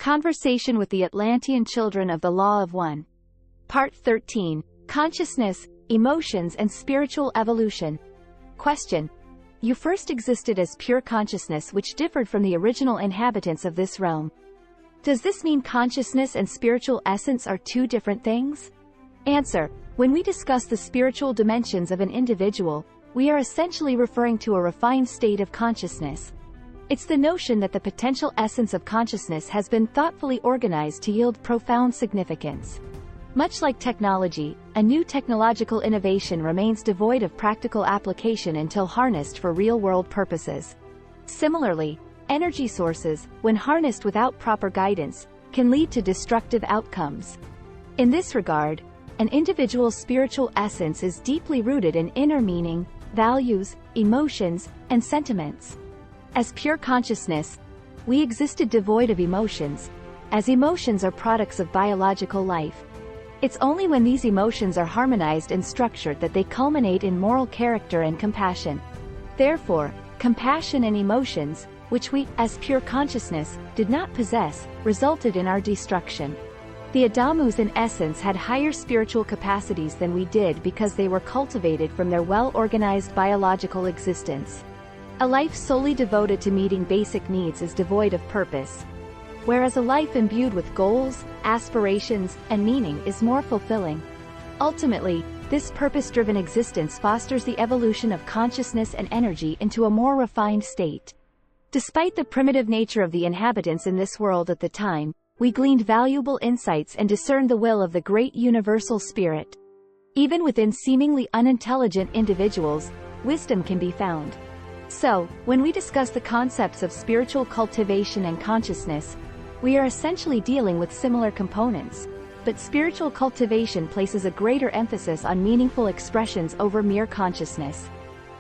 Conversation with the Atlantean Children of the Law of One. Part 13. Consciousness, Emotions and Spiritual Evolution. Question. You first existed as pure consciousness which differed from the original inhabitants of this realm. Does this mean consciousness and spiritual essence are two different things? Answer. When we discuss the spiritual dimensions of an individual, we are essentially referring to a refined state of consciousness. It's the notion that the potential essence of consciousness has been thoughtfully organized to yield profound significance. Much like technology, a new technological innovation remains devoid of practical application until harnessed for real-world purposes. Similarly, energy sources, when harnessed without proper guidance, can lead to destructive outcomes. In this regard, an individual's spiritual essence is deeply rooted in inner meaning, values, emotions, and sentiments. As pure consciousness, we existed devoid of emotions, as emotions are products of biological life. It's only when these emotions are harmonized and structured that they culminate in moral character and compassion. Therefore, compassion and emotions, which we, as pure consciousness, did not possess, resulted in our destruction. The Adamus in essence had higher spiritual capacities than we did because they were cultivated from their well-organized biological existence. A life solely devoted to meeting basic needs is devoid of purpose, whereas a life imbued with goals, aspirations, and meaning is more fulfilling. Ultimately, this purpose-driven existence fosters the evolution of consciousness and energy into a more refined state. Despite the primitive nature of the inhabitants in this world at the time, we gleaned valuable insights and discerned the will of the great universal spirit. Even within seemingly unintelligent individuals, wisdom can be found. So, when we discuss the concepts of spiritual cultivation and consciousness, we are essentially dealing with similar components, but spiritual cultivation places a greater emphasis on meaningful expressions over mere consciousness.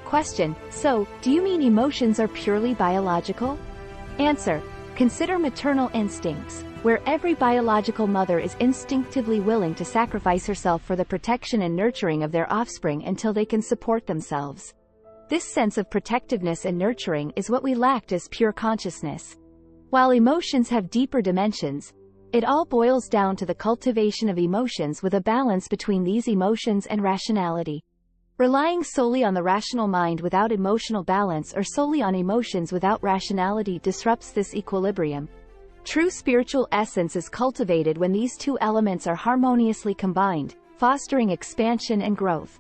Question. So, do you mean emotions are purely biological? Answer. Consider maternal instincts, where every biological mother is instinctively willing to sacrifice herself for the protection and nurturing of their offspring until they can support themselves. This sense of protectiveness and nurturing is what we lacked as pure consciousness. While emotions have deeper dimensions, it all boils down to the cultivation of emotions with a balance between these emotions and rationality. Relying solely on the rational mind without emotional balance or solely on emotions without rationality disrupts this equilibrium. True spiritual essence is cultivated when these two elements are harmoniously combined, fostering expansion and growth.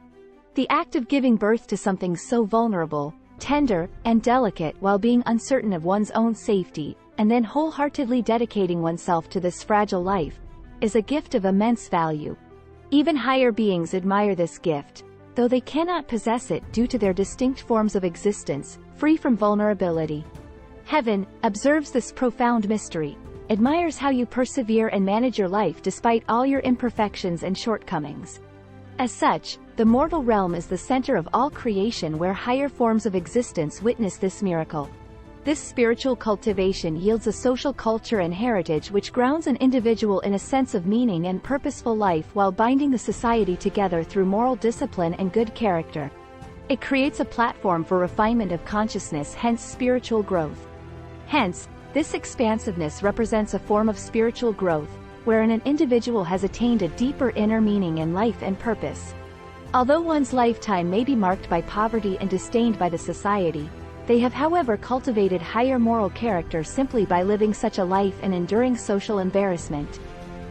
The act of giving birth to something so vulnerable, tender, and delicate while being uncertain of one's own safety, and then wholeheartedly dedicating oneself to this fragile life, is a gift of immense value. Even higher beings admire this gift, though they cannot possess it due to their distinct forms of existence, free from vulnerability. Heaven observes this profound mystery, admires how you persevere and manage your life despite all your imperfections and shortcomings. As such, the mortal realm is the center of all creation where higher forms of existence witness this miracle. This spiritual cultivation yields a social culture and heritage which grounds an individual in a sense of meaning and purposeful life while binding the society together through moral discipline and good character. It creates a platform for refinement of consciousness, hence spiritual growth. Hence, this expansiveness represents a form of spiritual growth, wherein an individual has attained a deeper inner meaning in life and purpose. Although one's lifetime may be marked by poverty and disdained by the society, they have however cultivated higher moral character simply by living such a life and enduring social embarrassment.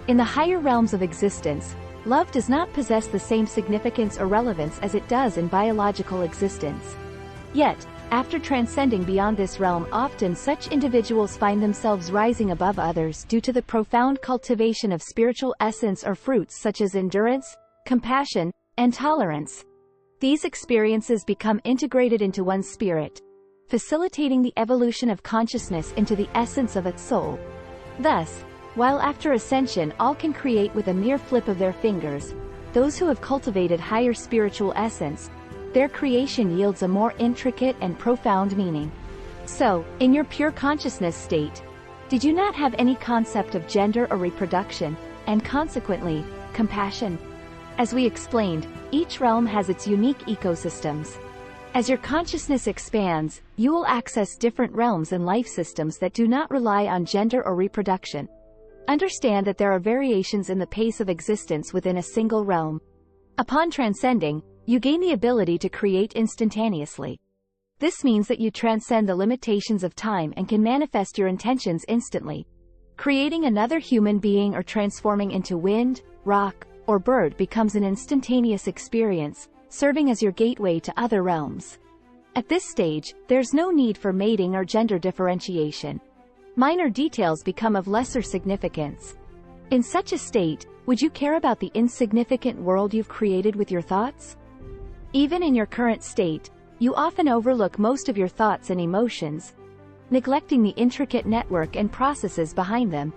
In the higher realms of existence, love does not possess the same significance or relevance as it does in biological existence. Yet, after transcending beyond this realm, often such individuals find themselves rising above others due to the profound cultivation of spiritual essence or fruits such as endurance, compassion, and tolerance. These experiences become integrated into one's spirit, facilitating the evolution of consciousness into the essence of its soul. Thus, while after ascension all can create with a mere flip of their fingers, those who have cultivated higher spiritual essence, their creation yields a more intricate and profound meaning. So, in your pure consciousness state, did you not have any concept of gender or reproduction, and consequently, compassion? As we explained, each realm has its unique ecosystems. As your consciousness expands, you will access different realms and life systems that do not rely on gender or reproduction, Understand that there are variations in the pace of existence within a single realm. Upon transcending, you gain the ability to create instantaneously. This means that you transcend the limitations of time and can manifest your intentions instantly. Creating another human being or transforming into wind, rock, or bird becomes an instantaneous experience, serving as your gateway to other realms. At this stage, there's no need for mating or gender differentiation. Minor details become of lesser significance. In such a state, would you care about the insignificant world you've created with your thoughts? Even in your current state, you often overlook most of your thoughts and emotions, neglecting the intricate network and processes behind them.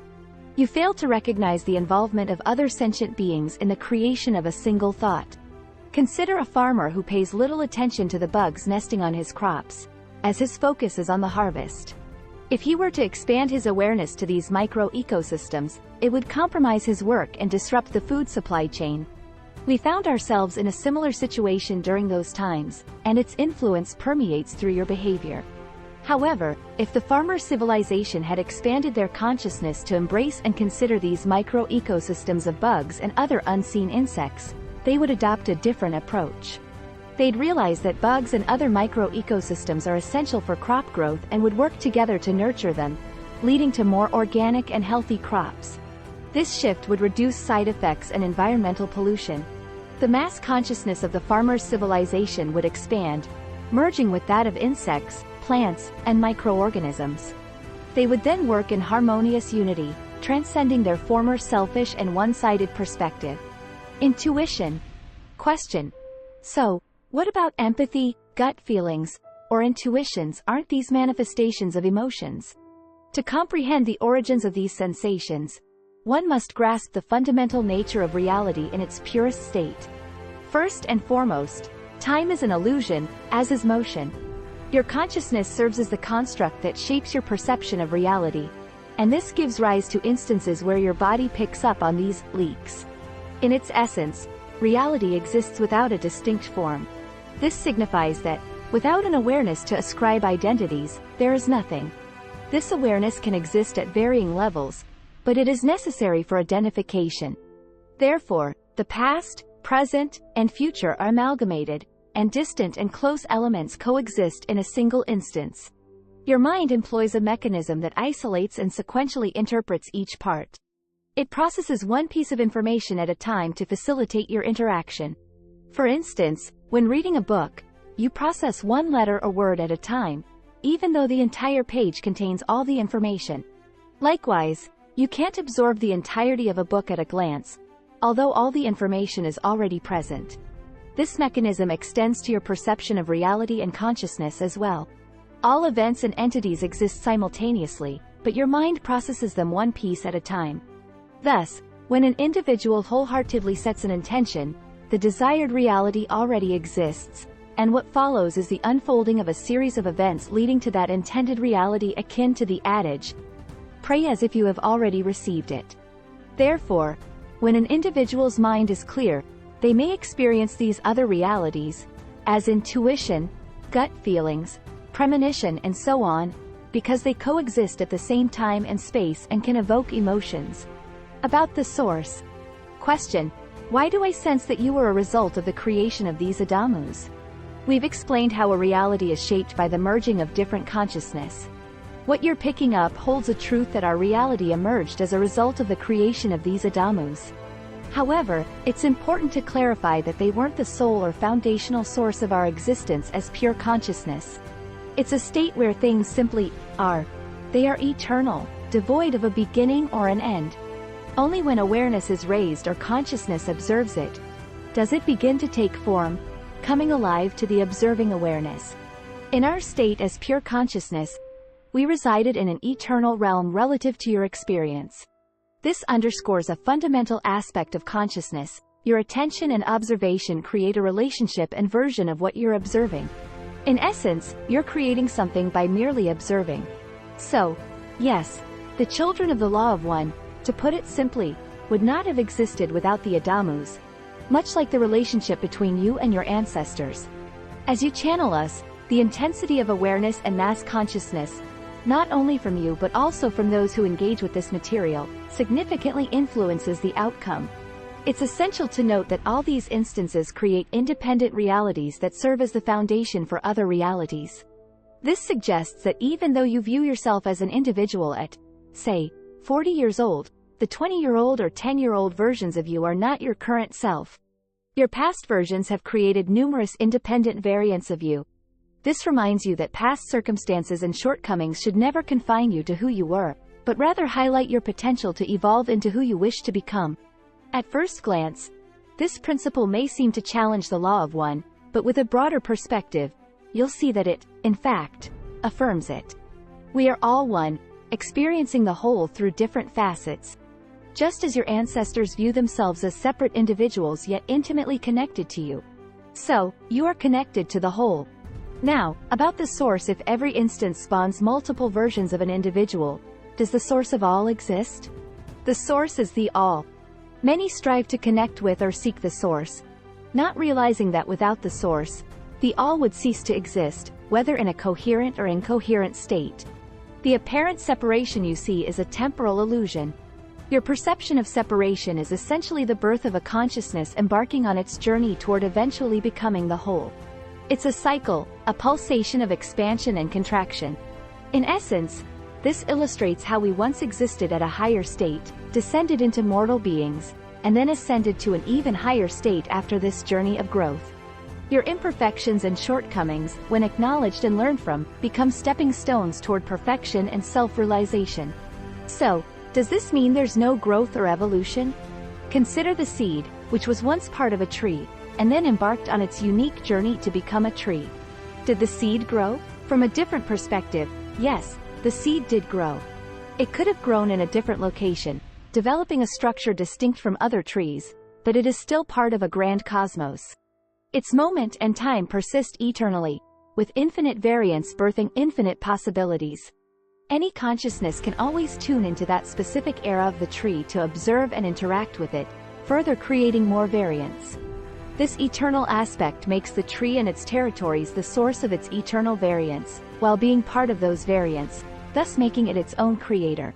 You fail to recognize the involvement of other sentient beings in the creation of a single thought. Consider a farmer who pays little attention to the bugs nesting on his crops, as his focus is on the harvest. If he were to expand his awareness to these micro-ecosystems, it would compromise his work and disrupt the food supply chain. We found ourselves in a similar situation during those times, and its influence permeates through your behavior. However, if the farmer civilization had expanded their consciousness to embrace and consider these micro-ecosystems of bugs and other unseen insects, they would adopt a different approach. They'd realize that bugs and other micro-ecosystems are essential for crop growth and would work together to nurture them, leading to more organic and healthy crops. This shift would reduce side effects and environmental pollution. The mass consciousness of the farmer's civilization would expand, merging with that of insects, plants, and microorganisms. They would then work in harmonious unity, transcending their former selfish and one-sided perspective. Intuition. Question. So, what about empathy, gut feelings, or intuitions? Aren't these manifestations of emotions? To comprehend the origins of these sensations, one must grasp the fundamental nature of reality in its purest state. First and foremost, time is an illusion, as is motion. Your consciousness serves as the construct that shapes your perception of reality, and this gives rise to instances where your body picks up on these leaks. In its essence, reality exists without a distinct form. This signifies that, without an awareness to ascribe identities, there is nothing. This awareness can exist at varying levels, but it is necessary for identification. Therefore, the past, present, and future are amalgamated, and distant and close elements coexist in a single instance. Your mind employs a mechanism that isolates and sequentially interprets each part. It processes one piece of information at a time to facilitate your interaction. For instance, when reading a book, you process one letter or word at a time, even though the entire page contains all the information. Likewise, you can't absorb the entirety of a book at a glance, although all the information is already present. This mechanism extends to your perception of reality and consciousness as well. All events and entities exist simultaneously, but your mind processes them one piece at a time. Thus, when an individual wholeheartedly sets an intention, the desired reality already exists, and what follows is the unfolding of a series of events leading to that intended reality, akin to the adage, "Pray as if you have already received it." Therefore, when an individual's mind is clear, they may experience these other realities, as intuition, gut feelings, premonition, and so on, because they coexist at the same time and space and can evoke emotions. About the source. Question. Why do I sense that you are a result of the creation of these Adamus? We've explained how a reality is shaped by the merging of different consciousness. What you're picking up holds a truth that our reality emerged as a result of the creation of these Adamus. However, it's important to clarify that they weren't the sole or foundational source of our existence as pure consciousness. It's a state where things simply are. They are eternal, devoid of a beginning or an end. Only when awareness is raised or consciousness observes it, does it begin to take form, coming alive to the observing awareness. In our state as pure consciousness, we resided in an eternal realm relative to your experience. This underscores a fundamental aspect of consciousness. Your attention and observation create a relationship and version of what you're observing. In essence, you're creating something by merely observing. So, yes, the children of the Law of One, to put it simply, would not have existed without the Adamus, much like the relationship between you and your ancestors. As you channel us, the intensity of awareness and mass consciousness, not only from you but also from those who engage with this material, significantly influences the outcome. It's essential to note that all these instances create independent realities that serve as the foundation for other realities. This suggests that even though you view yourself as an individual at, say, 40 years old, the 20-year-old or 10-year-old versions of you are not your current self. Your past versions have created numerous independent variants of you. This reminds you that past circumstances and shortcomings should never confine you to who you were, but rather highlight your potential to evolve into who you wish to become. At first glance, this principle may seem to challenge the law of one, but with a broader perspective, you'll see that it, in fact, affirms it. We are all one, experiencing the whole through different facets. Just as your ancestors view themselves as separate individuals yet intimately connected to you, so, you are connected to the whole. Now, about the source. If every instance spawns multiple versions of an individual, does the source of all exist? The source is the all. Many strive to connect with or seek the source, not realizing that without the source, the all would cease to exist, whether in a coherent or incoherent state. The apparent separation you see is a temporal illusion. Your perception of separation is essentially the birth of a consciousness embarking on its journey toward eventually becoming the whole. It's a cycle, a pulsation of expansion and contraction. In essence, this illustrates how we once existed at a higher state, descended into mortal beings, and then ascended to an even higher state after this journey of growth. Your imperfections and shortcomings, when acknowledged and learned from, become stepping stones toward perfection and self-realization. So, does this mean there's no growth or evolution? Consider the seed, which was once part of a tree, and then embarked on its unique journey to become a tree. Did the seed grow? From a different perspective, yes, the seed did grow. It could have grown in a different location, developing a structure distinct from other trees, but it is still part of a grand cosmos. Its moment and time persist eternally, with infinite variance birthing infinite possibilities. Any consciousness can always tune into that specific era of the tree to observe and interact with it, further creating more variance. This eternal aspect makes the tree and its territories the source of its eternal variance, while being part of those variants, thus making it its own creator.